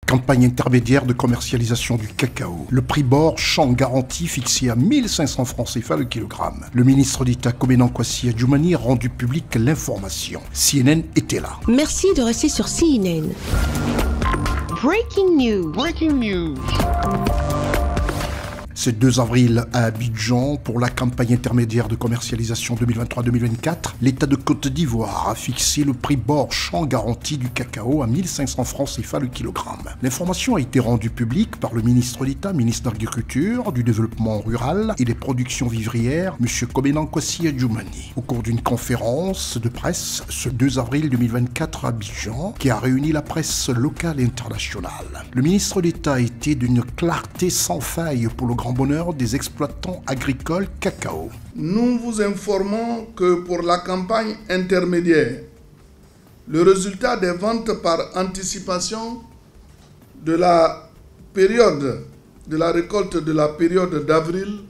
Campagne intermédiaire de commercialisation du cacao. Le prix bord champ garantie fixé à 1500 francs CFA le kilogramme. Le ministre d'État Kobendan Kwasi Adjoumani a rendu public l'information. CNN était là. Merci de rester sur CNN. Breaking news. Breaking news. Ce 2 avril à Abidjan, pour la campagne intermédiaire de commercialisation 2023-2024, l'État de Côte d'Ivoire a fixé le prix bord champ garanti du cacao à 1500 francs CFA le kilogramme. L'information a été rendue publique par le ministre d'État, ministre de l'Agriculture, du Développement rural et des Productions vivrières, M. Kobendan Kwasi Adjoumani, au cours d'une conférence de presse ce 2 avril 2024 à Abidjan, qui a réuni la presse locale et internationale. Le ministre d'État a été d'une clarté sans faille pour le grand bonheur des exploitants agricoles cacao. Nous vous informons que pour la campagne intermédiaire, le résultat des ventes par anticipation de la récolte de la période d'avril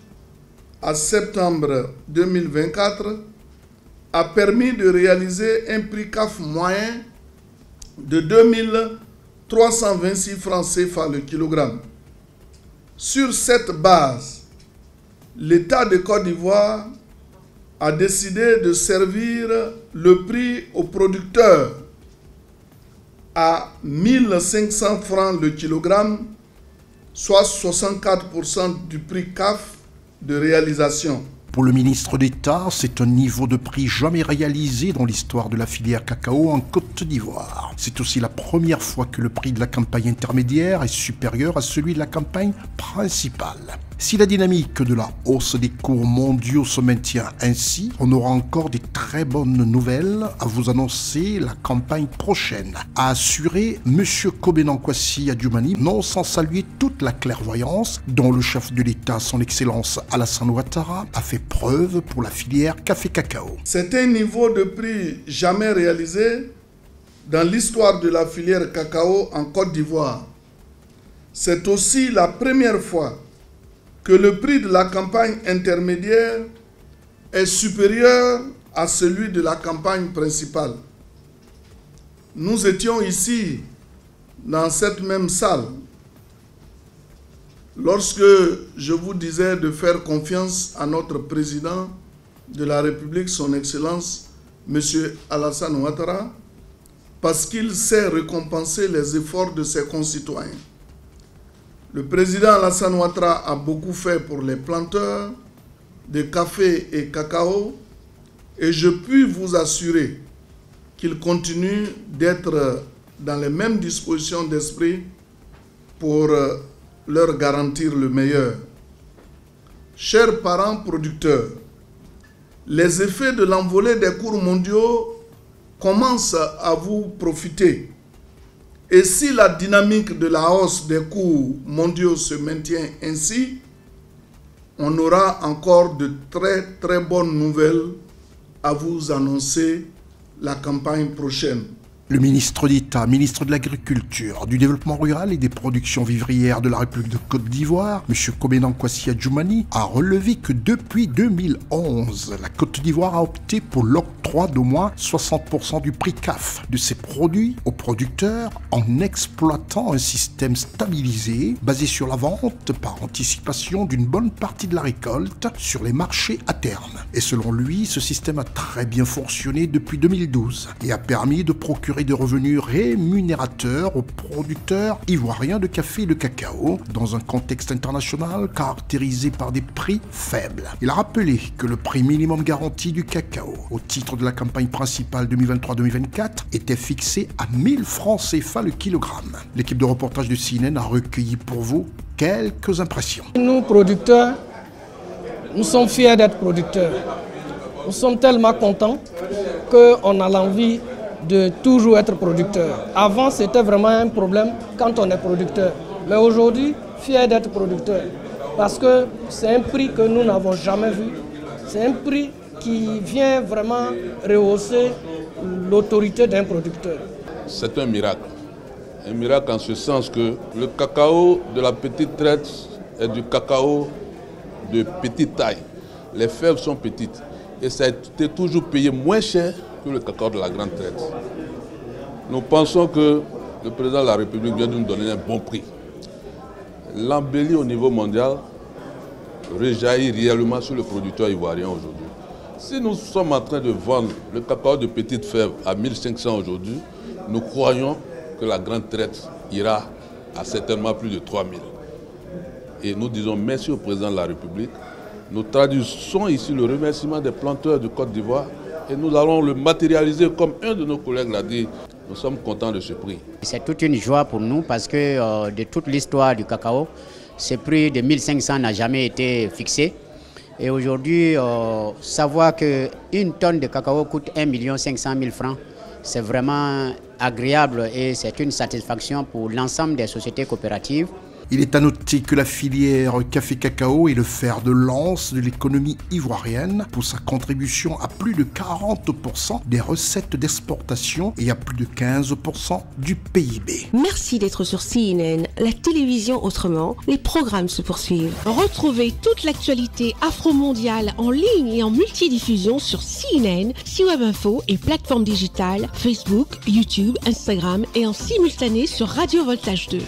à septembre 2024 a permis de réaliser un prix CAF moyen de 2326 francs CFA le kilogramme. Sur cette base, l'État de Côte d'Ivoire a décidé de servir le prix aux producteurs à 1500 francs le kilogramme, soit 64% du prix CAF de réalisation. Pour le ministre d'État, c'est un niveau de prix jamais réalisé dans l'histoire de la filière cacao en Côte d'Ivoire. C'est aussi la première fois que le prix de la campagne intermédiaire est supérieur à celui de la campagne principale. Si la dynamique de la hausse des cours mondiaux se maintient ainsi, on aura encore des très bonnes nouvelles à vous annoncer la campagne prochaine, a assuré M. Kobendan Kwasi Adjoumani, non sans saluer toute la clairvoyance dont le chef de l'État, son Excellence Alassane Ouattara, a fait preuve pour la filière café-cacao. C'est un niveau de prix jamais réalisé dans l'histoire de la filière cacao en Côte d'Ivoire. C'est aussi la première fois que le prix de la campagne intermédiaire est supérieur à celui de la campagne principale. Nous étions ici, dans cette même salle, lorsque je vous disais de faire confiance à notre président de la République, son Excellence, M. Alassane Ouattara, parce qu'il sait récompenser les efforts de ses concitoyens. Le président Alassane Ouattara a beaucoup fait pour les planteurs de café et cacao et je puis vous assurer qu'il continue d'être dans les mêmes dispositions d'esprit pour leur garantir le meilleur. Chers parents producteurs, les effets de l'envolée des cours mondiaux commencent à vous profiter. Et si la dynamique de la hausse des cours mondiaux se maintient ainsi, on aura encore de très bonnes nouvelles à vous annoncer la campagne prochaine. Le ministre d'État, ministre de l'Agriculture, du Développement rural et des Productions vivrières de la République de Côte d'Ivoire, M. Kobendan Kwasi Adjoumani, a relevé que depuis 2011, la Côte d'Ivoire a opté pour l'octroi d'au moins 60% du prix CAF de ses produits aux producteurs en exploitant un système stabilisé basé sur la vente par anticipation d'une bonne partie de la récolte sur les marchés à terme. Et selon lui, ce système a très bien fonctionné depuis 2012 et a permis de procurer des revenus rémunérateurs aux producteurs ivoiriens de café et de cacao dans un contexte international caractérisé par des prix faibles. Il a rappelé que le prix minimum garanti du cacao au titre de la campagne principale 2023-2024 était fixé à 1000 francs CFA le kilogramme. L'équipe de reportage de CNN a recueilli pour vous quelques impressions. Nous, producteurs, nous sommes fiers d'être producteurs. Nous sommes tellement contents qu'on a l'envie de toujours être producteur. Avant, c'était vraiment un problème quand on est producteur. Mais aujourd'hui, fier d'être producteur. Parce que c'est un prix que nous n'avons jamais vu. C'est un prix qui vient vraiment rehausser l'autorité d'un producteur. C'est un miracle. Un miracle en ce sens que le cacao de la petite traite est du cacao de petite taille. Les fèves sont petites. Et ça a été toujours payé moins cher que le cacao de la grande traite. Nous pensons que le président de la République vient de nous donner un bon prix. L'embellie au niveau mondial rejaillit réellement sur le producteur ivoirien aujourd'hui. Si nous sommes en train de vendre le cacao de petite fève à 1500 aujourd'hui, nous croyons que la grande traite ira à certainement plus de 3000. Et nous disons merci au président de la République. Nous traduisons ici le remerciement des planteurs de Côte d'Ivoire et nous allons le matérialiser comme un de nos collègues l'a dit. Nous sommes contents de ce prix. C'est toute une joie pour nous parce que de toute l'histoire du cacao, ce prix de 1500 n'a jamais été fixé. Et aujourd'hui, savoir qu'une tonne de cacao coûte 1 500 000 francs, c'est vraiment agréable et c'est une satisfaction pour l'ensemble des sociétés coopératives. Il est à noter que la filière café-cacao est le fer de lance de l'économie ivoirienne pour sa contribution à plus de 40% des recettes d'exportation et à plus de 15% du PIB. Merci d'être sur CNN, la télévision autrement. Les programmes se poursuivent. Retrouvez toute l'actualité afro-mondiale en ligne et en multidiffusion sur CNN, C-Web Info et plateformes digitales, Facebook, YouTube, Instagram et en simultané sur Radio Voltage 2.